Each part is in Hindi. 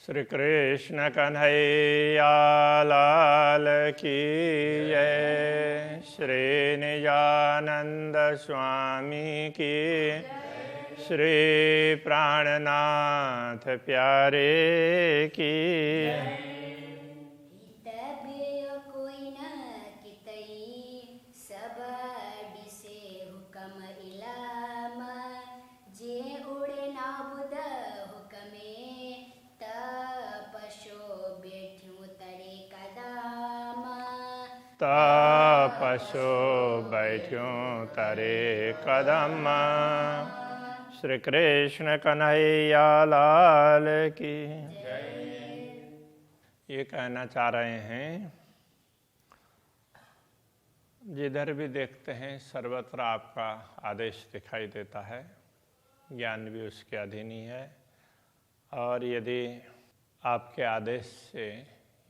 श्री कृष्ण कन्हैया लाल की जय। श्री निजानंद स्वामी की, श्री प्राणनाथ प्यारे की। तपस्यो बैठ्यूं तरे कदम। श्री कृष्ण कन्हैया लाल की। ये कहना चाह रहे हैं, जिधर भी देखते हैं सर्वत्र आपका आदेश दिखाई देता है, ज्ञान भी उसके अधीन ही है। और यदि आपके आदेश से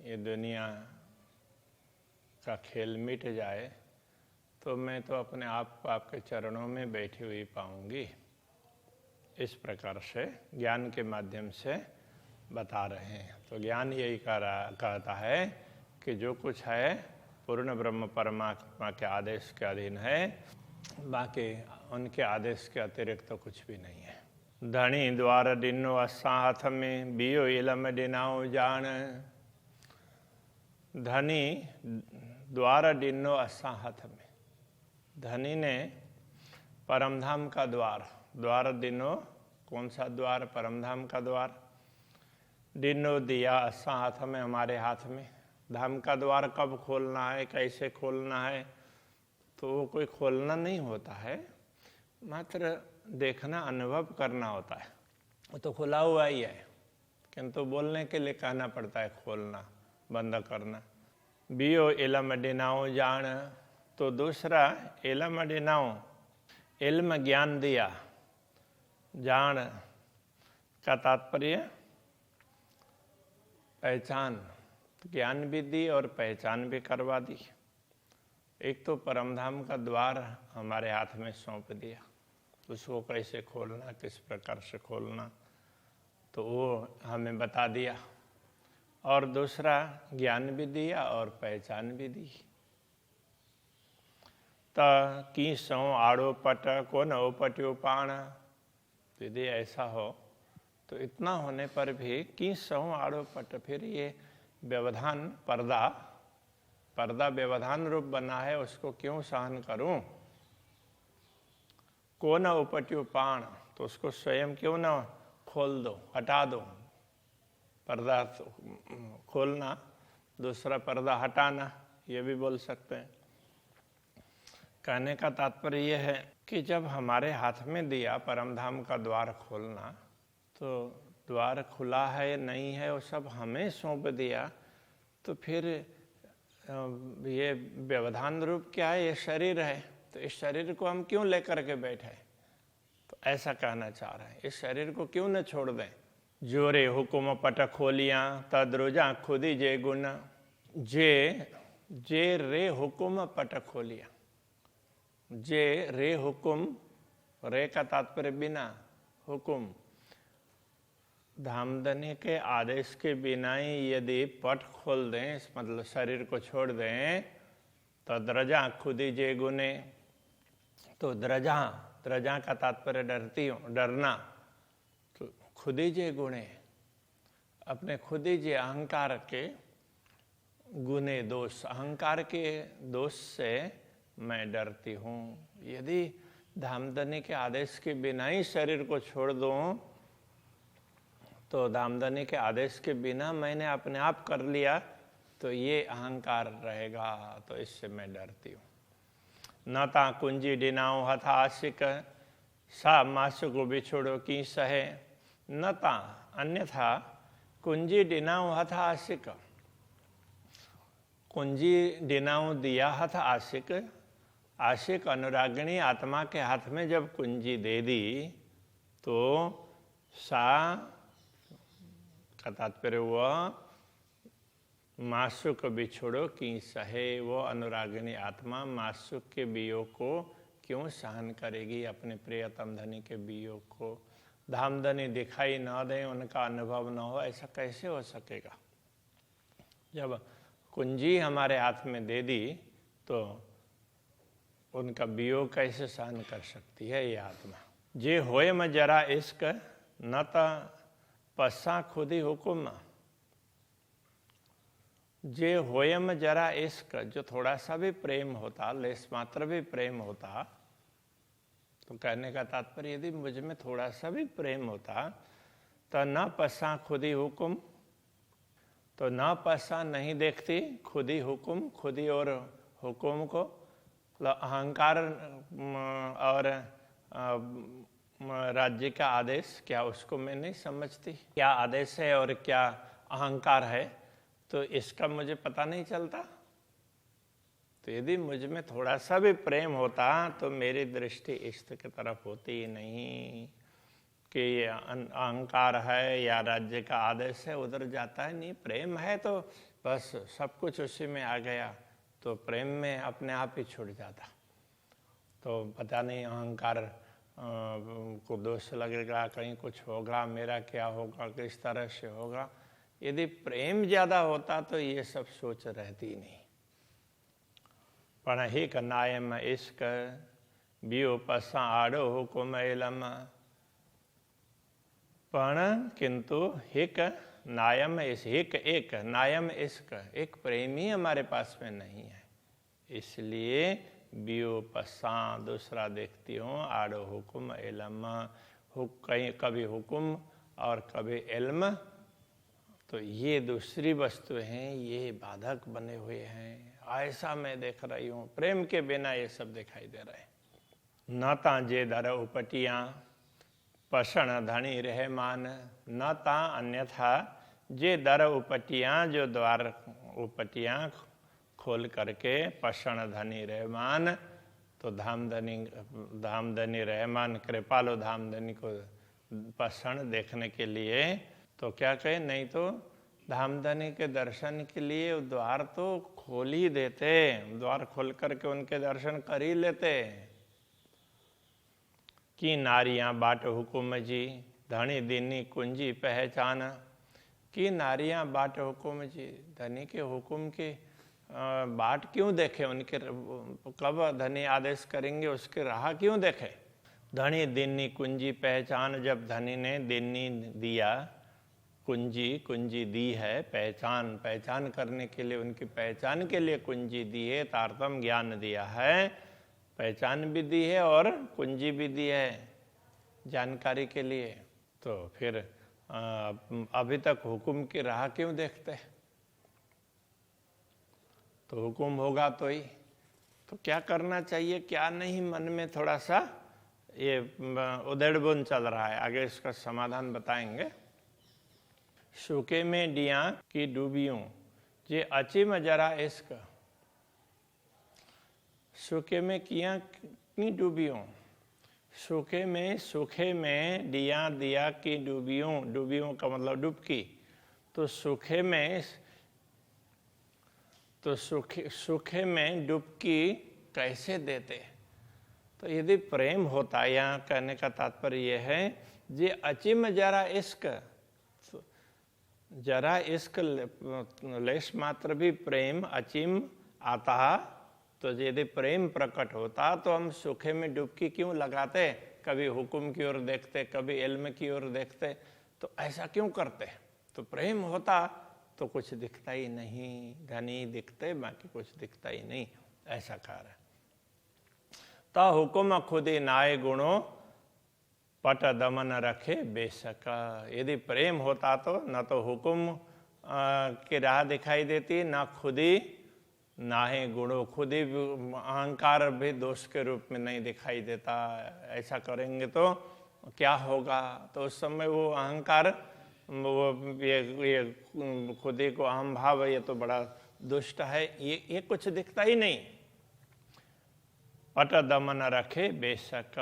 ये दुनिया का खेल मिट जाए तो मैं तो अपने आप को आपके चरणों में बैठी हुई पाऊंगी। इस प्रकार से ज्ञान के माध्यम से बता रहे हैं। तो ज्ञान यही कहता है कि जो कुछ है पूर्ण ब्रह्म परमात्मा के आदेश के अधीन है, बाकी उनके आदेश के अतिरिक्त तो कुछ भी नहीं है। धनी द्वार डिनो असाथ में बियो इलम डिनाओ जान। धनी द्वार डिनो असाहत में, धनी ने परमधाम का द्वार डिनो, कौन सा द्वार? परमधाम का द्वार। डिनो दिया असा हाथ में, हमारे हाथ में। धाम का द्वार कब खोलना है, कैसे खोलना है, तो वो कोई खोलना नहीं होता है, मात्र देखना, अनुभव करना होता है। वो तो खुला हुआ ही है, किंतु बोलने के लिए कहना पड़ता है खोलना, बंद करना। बियो इलम डिनाओ जान, तो दूसरा इलम डिनाओ, इल्म ज्ञान दिया, जान का तात्पर्य पहचान, ज्ञान भी दी और पहचान भी करवा दी। एक तो परमधाम का द्वार हमारे हाथ में सौंप दिया, उसको कैसे खोलना, किस प्रकार से खोलना, तो वो हमें बता दिया। और दूसरा ज्ञान भी दिया और पहचान भी दी। त की सौ आड़ो पट को न ओपट्यो पाण। यदि ऐसा हो तो इतना होने पर भी की सौ आड़ो पट, फिर ये व्यवधान पर्दा व्यवधान रूप बना है, उसको क्यों सहन करूं? को न उपट्यो पाण, तो उसको स्वयं क्यों न खोल दो, हटा दो। पर्दा खोलना, दूसरा पर्दा हटाना, ये भी बोल सकते हैं। कहने का तात्पर्य यह है कि जब हमारे हाथ में दिया परमधाम का द्वार खोलना, तो द्वार खुला है नहीं है वो सब हमें सौंप दिया, तो फिर ये व्यवधान रूप क्या है? ये शरीर है, तो इस शरीर को हम क्यों लेकर के बैठे? तो ऐसा कहना चाह रहे हैं, इस शरीर को क्यों न छोड़ दें। जोरे हुकुम पट खोलियां तद्रुजा खुदी जे गुण। जे रे हुकुम पट खोलिया, जे रे हुकुम, रे का तात्पर्य बिना, हुकुम धामधनी के आदेश के बिना ही यदि पट खोल दें, इस मतलब शरीर को छोड़ दें, तो द्रजा खुदी जे गुने। तो द्रजा का तात्पर्य डरती हूँ, डरना। तो खुदी जे गुणे, अपने खुदी जे अहंकार के गुने, दोष, अहंकार के दोष से मैं डरती हूँ। यदि धामधनी के आदेश के बिना ही शरीर को छोड़ दूँ, तो धामधनी के आदेश के बिना मैंने अपने आप कर लिया, तो ये अहंकार रहेगा, तो इससे मैं डरती हूँ। न ता कुंजी डिनाओ हथा आशिक, सा मासु को बिछोड़ो की सहे। न ता, अन्यथा कुंजी डिनाओ हथा आशिक, कुंजी डिनाओ दिया हथ आशिक, आशिक अनुरागिणी आत्मा के हाथ में जब कुंजी दे दी, तो सा का तात्पर्य वह मासुक बिछोड़ो की सहे, वो अनुरागिणी आत्मा मासुक के वियोग को क्यों सहन करेगी, अपने प्रियतम धनी के वियोग को। धामधनी दिखाई ना दें, उनका अनुभव ना हो, ऐसा कैसे हो सकेगा? जब कुंजी हमारे हाथ में दे दी तो उनका वियोग कैसे सहन कर सकती है ये आत्मा? जे होए में जरा इश्क न ता पस्सा खुद ही हुकुम। जे होए में जरा इश्क, जो थोड़ा सा भी प्रेम होता, लेस मात्र भी प्रेम होता, तो कहने का तात्पर्य यदि मुझ में थोड़ा सा भी प्रेम होता तो न पस्सा खुद ही हुकुम, तो न पस्सा नहीं देखती खुद ही हुकुम, खुद ही और हुकुम को, अहंकार और राज्य का आदेश, क्या उसको मैं नहीं समझती? क्या आदेश है और क्या अहंकार है, तो इसका मुझे पता नहीं चलता? तो यदि मुझ में थोड़ा सा भी प्रेम होता तो मेरी दृष्टि इष्ट की तरफ होती ही नहीं कि ये अहंकार है या राज्य का आदेश है, उधर जाता है नहीं। प्रेम है तो बस सब कुछ उसी में आ गया, तो प्रेम में अपने आप ही छूट जाता। तो पता नहीं अहंकार को दोष लगेगा, कहीं कुछ होगा, मेरा क्या होगा, किस तरह से होगा। यदि प्रेम ज़्यादा होता तो ये सब सोच रहती नहीं। पण हिक नायम इश्क बियो पसा आड़ो हुकुम एलम। पण किंतु हिक नायम हिक एक नायम इश्क, एक प्रेमी हमारे पास में नहीं है, इसलिए बियो पसा दूसरा देखती हूँ, आड़ो हुकुम एलम, कहीं कभी हुकुम और कभी इल्म, तो ये दूसरी वस्तु हैं, ये बाधक बने हुए हैं, ऐसा मैं देख रही हूँ। प्रेम के बिना ये सब दिखाई दे रहे हैं। न ता जे दर उपटियाँ पसण धनी रहमान, न ता अन्यथा जे दर उपटियाँ, जो द्वार उपटियाँ खोल करके पसण धनी रहमान, तो धामधनी रहमान कृपालु धामधनी को पसण देखने के लिए, तो क्या कहे, नहीं तो धामधनी के दर्शन के लिए द्वार तो खोल ही देते, द्वार खोल करके उनके दर्शन कर ही लेते। कि नारियां बाट हुकुम जी, धनी दीनी कुंजी पहचान। कि नारियां बाट हुकुम जी, धनी के हुकुम की बाट क्यों देखे, उनके कब धनी आदेश करेंगे उसके राह क्यों देखे। धनी दीनी कुंजी पहचान, जब धनी ने दीनी दिया, कुंजी दी है, पहचान करने के लिए, उनकी पहचान के लिए कुंजी दी है, तारतम ज्ञान दिया है, पहचान भी दी है और कुंजी भी दी है जानकारी के लिए। तो फिर अभी तक हुकुम की राह क्यों देखते? तो हुकुम होगा तो ही तो क्या करना चाहिए क्या नहीं, मन में थोड़ा सा ये उधेड़बुन चल रहा है। आगे इसका समाधान बताएंगे। सूखे में डिया की डूबियों, जे अचिम जरा इश्क। सूखे में किया की डूबियों, सूखे में दिया की डूबियों का मतलब डुबकी। तो सूखे में डुबकी कैसे देते? तो यदि प्रेम होता, यहाँ कहने का तात्पर्य यह है, जे अचिम जरा इश्क, जरा इश्क लेश मात्र भी प्रेम अचिम आता, तो यदि प्रेम प्रकट होता तो हम सूखे में डुबकी क्यों लगाते? कभी हुकुम की ओर देखते, कभी इल्म की ओर देखते, तो ऐसा क्यों करते? तो प्रेम होता तो कुछ दिखता ही नहीं, धनी दिखते बाकी कुछ दिखता ही नहीं, ऐसा कह रहा। ता हुकुम खुदी नाय गुणों पट दमन रखे बेशक। यदि प्रेम होता तो न तो हुकुम की राह दिखाई देती, ना खुदी ना ही गुणों, खुद ही अहंकार भी दोष के रूप में नहीं दिखाई देता। ऐसा करेंगे तो क्या होगा? तो उस समय वो अहंकार, वो ये खुद ही को अहम भाव, ये तो बड़ा दुष्ट है, ये कुछ दिखता ही नहीं। पट दमन रखे बेशक,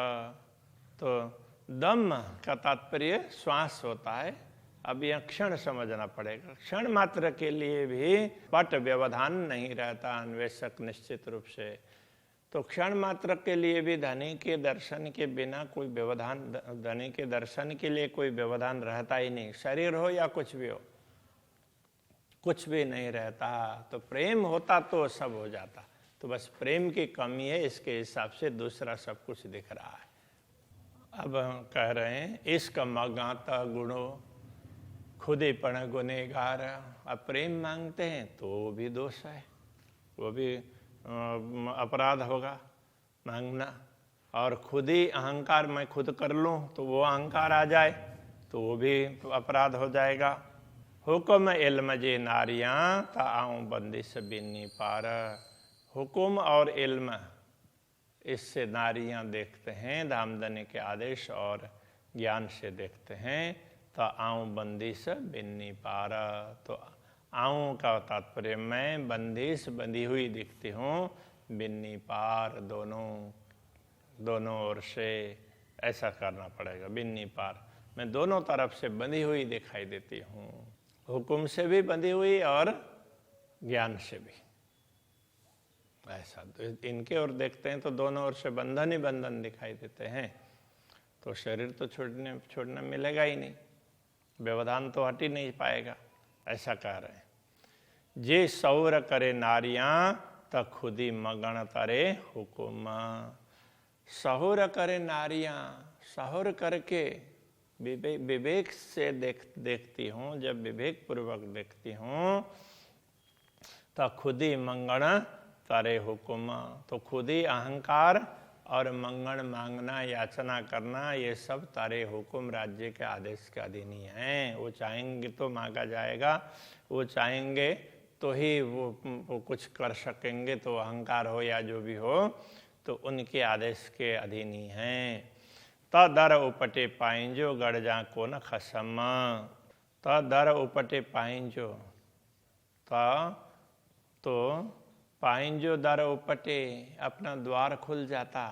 तो दम का तात्पर्य श्वास होता है। अब यह क्षण समझना पड़ेगा, क्षण मात्र के लिए भी पट व्यवधान नहीं रहता, अन्वेषक निश्चित रूप से तो क्षण मात्र के लिए भी धनी के दर्शन के बिना कोई व्यवधान, धनी के दर्शन के लिए कोई व्यवधान रहता ही नहीं। शरीर हो या कुछ भी हो, कुछ भी नहीं रहता। तो प्रेम होता तो सब हो जाता। तो बस प्रेम की कमी है, इसके हिसाब से दूसरा सब कुछ दिख रहा है। अब हम कह रहे हैं इश्क मगाता गुणो खुदे पण गुनेगार। अब प्रेम मांगते हैं तो वो भी दोष है, वो भी अपराध होगा मांगना। और खुद ही अहंकार, मैं खुद कर लूँ, तो वो अहंकार आ जाए तो वो भी अपराध हो जाएगा। हुक्म इल्म जे नारियां ता आऊं बंदिश बिन्नी पार। हुक्म और इल्म, इससे नारियां देखते हैं, धामधनी के आदेश और ज्ञान से देखते हैं। तो आऊं बंदिश बिन्नी पार। तो आऊं का तात्पर्य मैं बंदिश बंधी हुई दिखती हूँ, बिन्नी पार दोनों ओर से, ऐसा करना पड़ेगा। बिन्नी पार, मैं दोनों तरफ से बंधी हुई दिखाई देती हूँ, हुक्म से भी बंधी हुई और ज्ञान से भी। ऐसा तो इनके ओर देखते हैं तो दोनों ओर से बंधन ही बंधन दिखाई देते हैं। तो शरीर तो छोड़ना मिलेगा ही नहीं, व्यवधान तो हट ही नहीं पाएगा। ऐसा कह रहे हैं जे सौर करे नारियां त खुदी मगन तरे हुकुम। सहुर करे नारियां, सहुर करके विवेक से देखती हूँ, जब विवेक पूर्वक देखती हूँ तो खुद ही मंगण तारे हुकुम। तो खुद ही अहंकार और मंगण मांगना, याचना करना, ये सब तारे हुकुम, राज्य के आदेश के अधीन ही हैं। वो चाहेंगे तो मांगा जाएगा, वो चाहेंगे तो ही वो कुछ कर सकेंगे। तो अहंकार हो या जो भी हो, तो उनके आदेश के अधीन ही हैं। त दर उपटे पाइंजो गड़ जा को न खसम। त दर उपटे पाइंजो, तो पाइंजो दर उपटे, अपना द्वार खुल जाता।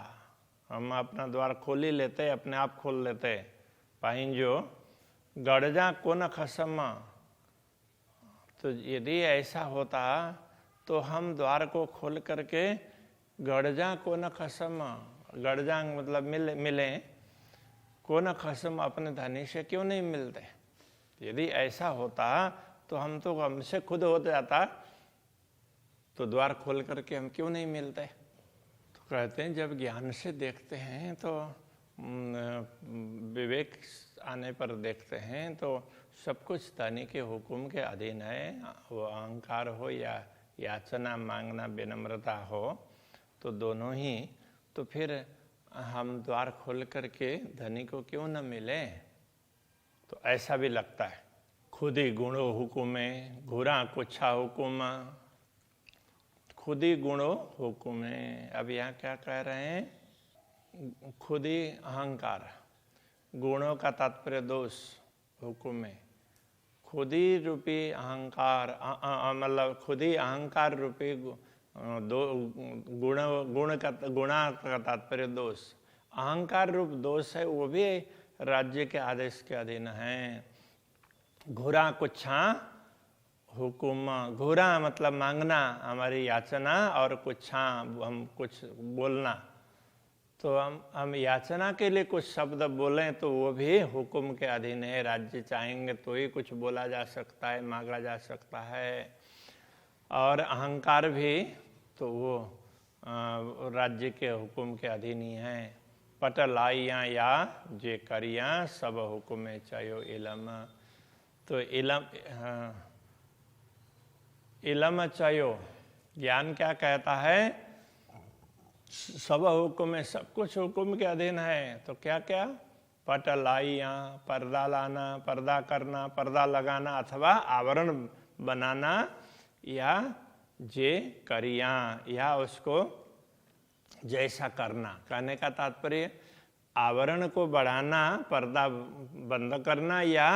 हम अपना द्वार खोल ही लेते, अपने आप खोल लेते। पाइंजो गड़ जा को न खसम। तो यदि ऐसा होता तो हम द्वार को खोल करके गड़ जा को न खसम, गड़ जा मतलब मिले, को न खसम, अपने धनी से क्यों नहीं मिलते। यदि ऐसा होता तो हमसे खुद हो जाता, तो द्वार खोल करके हम क्यों नहीं मिलते। तो कहते हैं जब ज्ञान से देखते हैं तो विवेक आने पर देखते हैं तो सब कुछ धनी के हुक्म के अधीन है। वो अहंकार हो या याचना मांगना, विनम्रता हो, तो दोनों ही। तो फिर हम द्वार खोल करके धनी को क्यों न मिले। तो ऐसा भी लगता है। खुद ही गुणो हुकुमे घुरा कुछा हुकुम। खुद ही गुणो हुकुमे, अब यहाँ क्या कह रहे हैं, खुद ही अहंकार, गुणों का तात्पर्य दोष, हुकुमे, खुद ही रूपी अहंकार, मतलब खुद ही अहंकार रूपी गुणा का तात्पर्य दोष। अहंकार रूप दोष है, वो भी राज्य के आदेश के अधीन है। घुरा कुछा हुकुम, घुरा मतलब मांगना, हमारी याचना, और कुछा हम कुछ बोलना। तो हम याचना के लिए कुछ शब्द बोलें तो वो भी हुक्म के अधीन है। राज्य चाहेंगे तो ही कुछ बोला जा सकता है, मांगा जा सकता है। और अहंकार भी तो वो राज्य के हुक्म के अधीन ही है। पटलाइयाँ या जे करियाँ सब हुक्म चायो इलम। तो इलम चायो, ज्ञान क्या कहता है, सब हुक्म, सब कुछ हुक्म के अधीन है। तो क्या क्या, पटलाइयाँ, पर्दा लाना, पर्दा करना, पर्दा लगाना अथवा आवरण बनाना, या जे करियाँ, या उसको जैसा करना। कहने का तात्पर्य आवरण को बढ़ाना, पर्दा बंद करना, या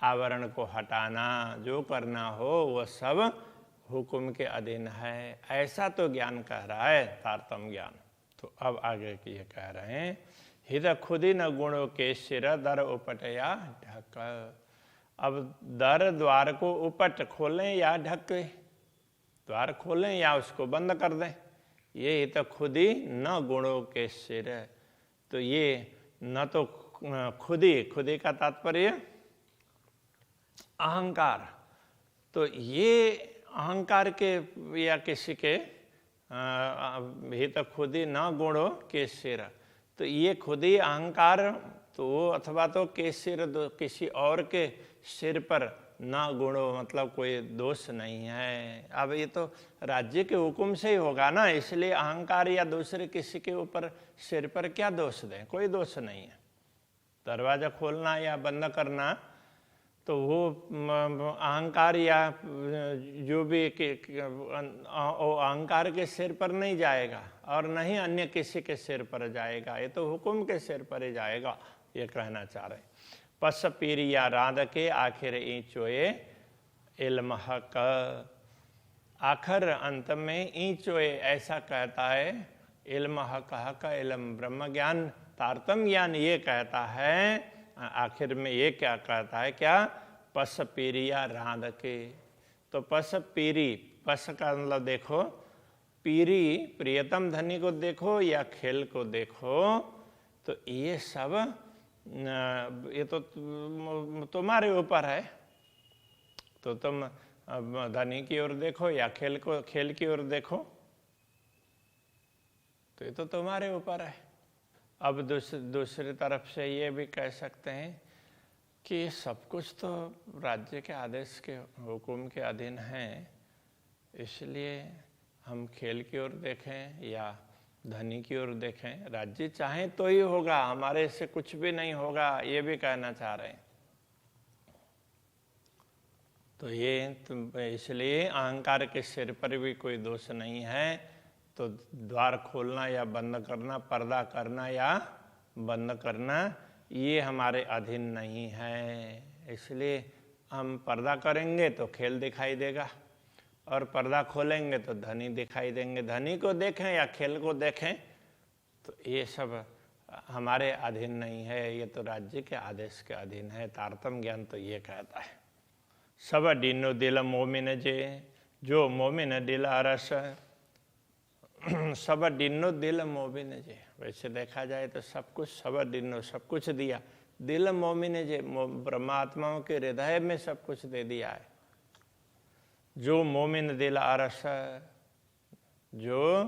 आवरण को हटाना, जो करना हो वो सब हुक्म के अधीन है। ऐसा तो ज्ञान कह रहा है, तारतम्य ज्ञान। तो अब आगे की ये कह रहे हैं, हित खुदी न गुणों के सिर दर उपट या ढक। अब दर द्वार को उपट, खोलें या ढकें, द्वार खोलें या उसको बंद कर दें, ये तो खुद ही न गुणों के सिर। तो ये न तो खुद ही का तात्पर्य अहंकार। तो ये अहंकार के या किसी के ही तो खुद ही न गुणों के सिर। तो ये खुद ही अहंकार तो अथवा तो के सिर किसी और के सिर पर न गुणो मतलब कोई दोष नहीं है। अब ये तो राज्य के हुक्म से ही होगा ना, इसलिए अहंकार या दूसरे किसी के ऊपर सिर पर क्या दोष दें, कोई दोष नहीं है। दरवाजा खोलना या बंद करना तो वो अहंकार या जो भी अहंकार के सिर पर नहीं जाएगा और न ही अन्य किसी के सिर पर जाएगा, ये तो हुक्म के सिर पर ही जाएगा, ये कहना चाह रहे। पस पीर या राध के आखिर ईचोए इल्म हक। आखिर अंत में ईचोए ऐसा कहता है, इल्म हक, हक इल्म ब्रह्म ज्ञान, तारतम्य ज्ञान ये कहता है। आखिर में ये क्या कहता है, क्या पस पीरिया राध के। तो पस पीरी, पस का मतलब देखो, पीरी प्रियतम धनी को देखो या खेल को देखो, तो ये सब ये तो तुम्हारे ऊपर है। तो तुम धनी की ओर देखो या खेल की ओर देखो, तो ये तो तुम्हारे ऊपर है। अब दूसरी तरफ से ये भी कह सकते हैं कि सब कुछ तो राज्य के आदेश के हुक्म के अधीन है, इसलिए हम खेल की ओर देखें या धनी की ओर देखें, राज्य चाहे तो ही होगा, हमारे से कुछ भी नहीं होगा, ये भी कहना चाह रहे हैं। तो ये इसलिए अहंकार के सिर पर भी कोई दोष नहीं है। तो द्वार खोलना या बंद करना, पर्दा करना या बंद करना, ये हमारे अधीन नहीं है। इसलिए हम पर्दा करेंगे तो खेल दिखाई देगा और पर्दा खोलेंगे तो धनी दिखाई देंगे। धनी को देखें या खेल को देखें, तो ये सब हमारे अधीन नहीं है, ये तो राज्य के आदेश के अधीन है। तारतम्य ज्ञान तो ये कहता है, सब डीनो दिल मोमिन जे, जो मोमिन दिल अरस। सब डिनो दिल मोमिन जे, वैसे देखा जाए तो सब कुछ, सब डिनो सब कुछ दिया, दिल मोमिन जे परमात्माओं के हृदय में सब कुछ दे दिया है। जो मोमिन दिल अरस, जो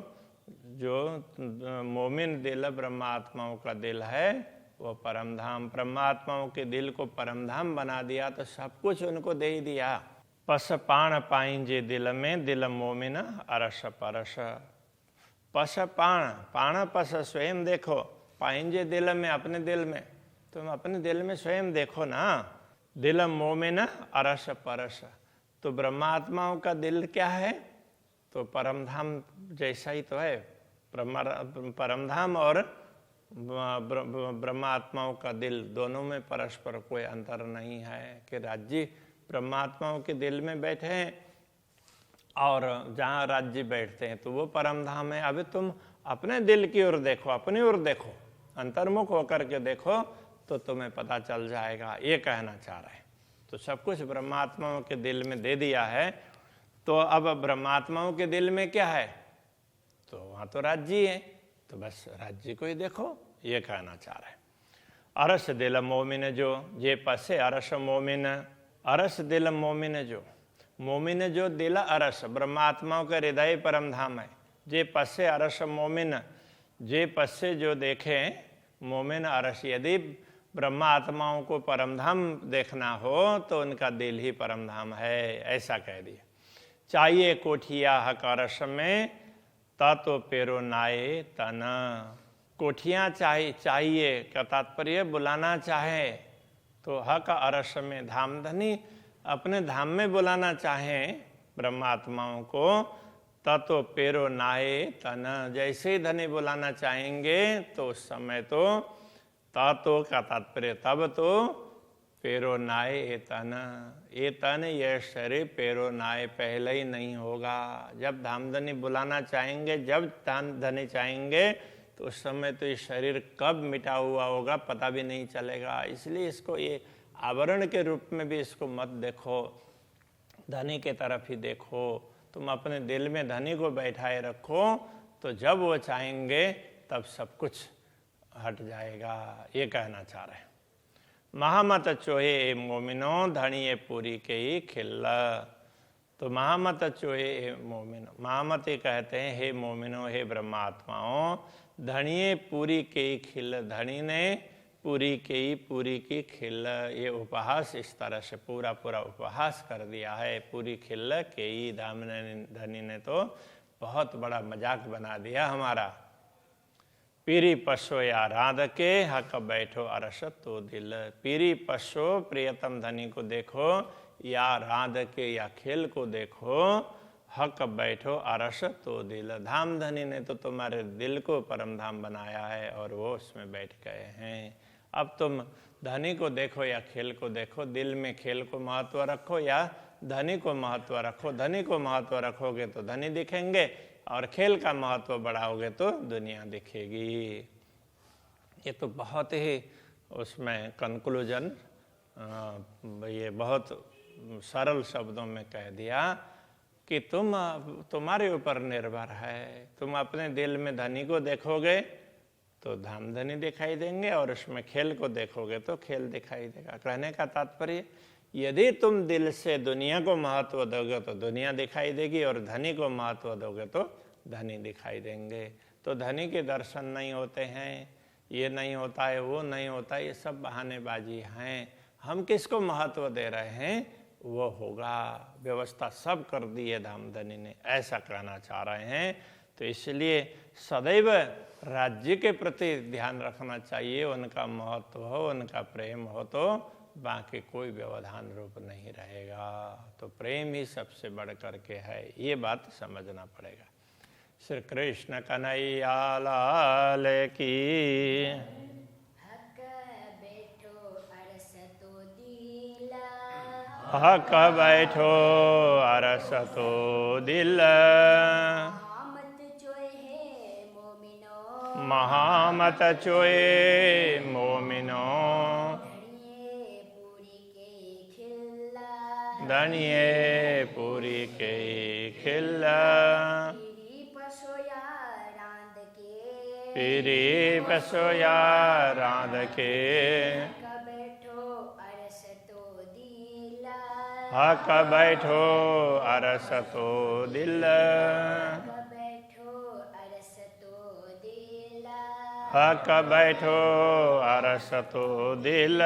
मोमिन दिल ब्रह्मात्माओं का दिल है वो परमधाम, ब्रह्मात्माओं के दिल को परमधाम बना दिया, तो सब कुछ उनको दे ही दिया। पस पाण पाइंजे दिल में, दिल मोमिन अरस परस। पस पाण, पाण पस स्वयं देखो, पाइंजे दिल में, अपने दिल में, तुम अपने दिल में स्वयं देखो ना। दिल मोमिन अरस परस, तो ब्रह्मात्माओं का दिल क्या है, तो परमधाम जैसा ही तो है। परमधाम और ब्रह्मात्माओं का दिल, दोनों में परस्पर कोई अंतर नहीं है कि राज्य ब्रह्मात्माओं के दिल में बैठे हैं और जहाँ राज्य बैठते हैं तो वो परमधाम है। अभी तुम अपने दिल की ओर देखो, अपनी ओर देखो, अंतर्मुख होकर के देखो, तो तुम्हें पता चल जाएगा, ये कहना चाह रहे हैं। तो सब कुछ ब्रह्मात्माओं के दिल में दे दिया है, तो अब ब्रह्मात्माओं के दिल में क्या है, तो वहाँ तो राज्य है, तो बस राज्य को ही देखो, ये कहना चाह रहे हैं। अरस दिल मोमिन जो, जे पसे अरस मोमिन, अरस दिल मोमिन जो, मोमिन जो दिल अरस, ब्रह्मात्माओं का हृदय परमधाम है। जे पसे अरस मोमिन, जे पसे जो देखे मोमिन अरस, यदि ब्रह्मा आत्माओं को परमधाम देखना हो तो उनका दिल ही परमधाम है, ऐसा कह दिया। चाहिए कोठिया हक अरस में, ता तो पेरो नाये तन। कोठियाँ चाहिए का तात्पर्य बुलाना चाहे, तो हक अरस में, धाम धनी अपने धाम में बुलाना चाहें ब्रह्मात्माओं को, तो पेरो नाये तन, जैसे ही धनी बुलाना चाहेंगे तो उस समय तो तो का तात्पर्य तब तो पेरो नाये ए तन, यह शरीर पेरो नाये पहले ही नहीं होगा। जब धाम धनी बुलाना चाहेंगे, जब धाम धनी चाहेंगे, तो उस समय तो ये शरीर कब मिटा हुआ होगा पता भी नहीं चलेगा। इसलिए इसको ये आवरण के रूप में भी इसको मत देखो, धनी के तरफ ही देखो। तुम अपने दिल में धनी को बैठाए रखो, तो जब वो चाहेंगे तब सब कुछ हट जाएगा। ये कहना चाह रहे हैं। महामत चोहे ए मोमिनो धनिये पूरी के ही खिल्ला। तो महामत चोहे ए मोमिनो, महामत ये कहते हैं हे मोमिनो, हे ब्रह्मात्माओं, धनिये पूरी के ही खिल, धनी ने पूरी के ही पूरी की खिल। ये उपहास इस तरह से पूरा पूरा उपहास कर दिया है। पूरी खिल के ही धनी ने तो बहुत बड़ा मजाक बना दिया हमारा। पीरी पशो या राध के हक बैठो अरस तो दिल। पीरी पशो प्रियतम धनी को देखो, या राध के या खेल को देखो, हक बैठो अरस तो दिल। धाम धनी ने तो तुम्हारे दिल को परम धाम बनाया है और वो उसमें बैठ गए हैं। अब तुम धनी को देखो या खेल को देखो, दिल में खेल को महत्व रखो या धनी को महत्व रखो। धनी को महत्व रखोगे तो धनी दिखेंगे और खेल का महत्व बढ़ाओगे तो दुनिया दिखेगी। ये तो बहुत ही उसमें कंक्लूजन ये बहुत सरल शब्दों में कह दिया कि तुम्हारे ऊपर निर्भर है। तुम अपने दिल में धनी को देखोगे तो धाम धनी दिखाई देंगे और उसमें खेल को देखोगे तो खेल दिखाई देगा। कहने का तात्पर्य, यदि तुम दिल से दुनिया को महत्व दोगे तो दुनिया दिखाई देगी और धनी को महत्व दोगे तो धनी दिखाई देंगे। तो धनी के दर्शन नहीं होते हैं, ये नहीं होता है, वो नहीं होता है, ये सब बहानेबाजी हैं। हम किसको महत्व दे रहे हैं वो होगा। व्यवस्था सब कर दी है धाम धनी ने, ऐसा कहना चाह रहे हैं। तो इसलिए सदैव राज्य के प्रति ध्यान रखना चाहिए। उनका महत्व हो, उनका प्रेम हो तो बाकी कोई व्यवधान रूप नहीं रहेगा। तो प्रेम ही सबसे बढ़ करके है, ये बात समझना पड़ेगा। श्री कृष्ण कन्हैया लाल की। हक बैठो अरस तो दिल। महामत चोए मोमिनो, धनिये पूरी के खिल्ला। पीरी पसो या राध के, हक बैठो अरस तो दिल। हक बैठो अरस तो दिल।